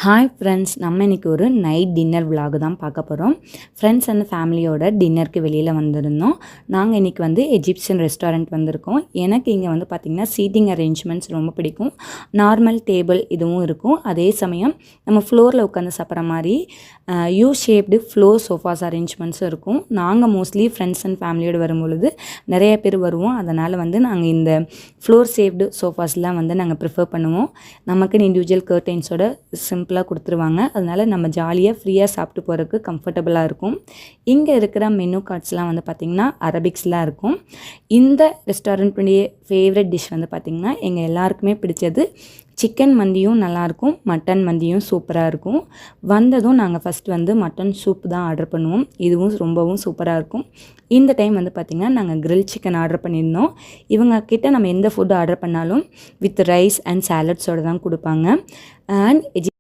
Hi friends, நம்ம இன்றைக்கி ஒரு நைட் டின்னர் விலாகு தான் பார்க்க போகிறோம். ஃப்ரெண்ட்ஸ் அண்ட் ஃபேமிலியோட டின்னருக்கு வெளியில் வந்திருந்தோம். நாங்கள் இன்றைக்கி வந்து எஜிப்சியன் ரெஸ்டாரண்ட் வந்திருக்கோம். எனக்கு இங்கே வந்து பார்த்திங்கன்னா சீட்டிங் அரேஞ்ச்மெண்ட்ஸ் ரொம்ப பிடிக்கும். நார்மல் டேபிள் இதுவும் இருக்கும். அதே சமயம் நம்ம ஃப்ளோரில் உட்காந்து சாப்பிட்ற மாதிரி யூ ஷேப்டு ஃப்ளோர் சோஃபாஸ் அரேஞ்ச்மெண்ட்ஸும் இருக்கும். நாங்கள் மோஸ்ட்லி ஃப்ரெண்ட்ஸ் அண்ட் ஃபேமிலியோடு வரும்பொழுது நிறைய பேர் வருவோம். அதனால் வந்து நாங்கள் இந்த ஃப்ளோர் ஷேப்டு சோஃபாஸ்லாம் வந்து நாங்கள் ப்ரிஃபர் பண்ணுவோம். நமக்குன்னு இண்டிவிஜுவல் கர்டைன்ஸோட சிம்பிளாக கொடுத்துருவாங்க. அதனால் நம்ம ஜாலியாக ஃப்ரீயாக சாப்பிட்டு போகிறதுக்கு கம்ஃபர்டபுளாக இருக்கும். இங்கே இருக்கிற மெனு கார்ட்ஸ்லாம் வந்து பார்த்திங்கன்னா அரபிக்ஸ்லாம் இருக்கும். இந்த ரெஸ்டாரண்ட்டுடைய ஃபேவரட் டிஷ் வந்து பார்த்திங்கன்னா எங்கள் எல்லாருக்குமே பிடிச்சது சிக்கன் மந்தியும் நல்லாயிருக்கும், மட்டன் மந்தியும் சூப்பராக இருக்கும். வந்ததும் நாங்கள் ஃபஸ்ட்டு வந்து மட்டன் சூப் தான் ஆர்டர் பண்ணுவோம். இதுவும் ரொம்பவும் சூப்பராக இருக்கும். இந்த டைம் வந்து பார்த்திங்கன்னா நாங்கள் கிரில் சிக்கன் ஆர்டர் பண்ணியிருந்தோம். இவங்க கிட்ட நம்ம எந்த ஃபுட் ஆர்டர் பண்ணாலும் வித் ரைஸ் அண்ட் சாலட்ஸோடு தான் கொடுப்பாங்க. அண்ட்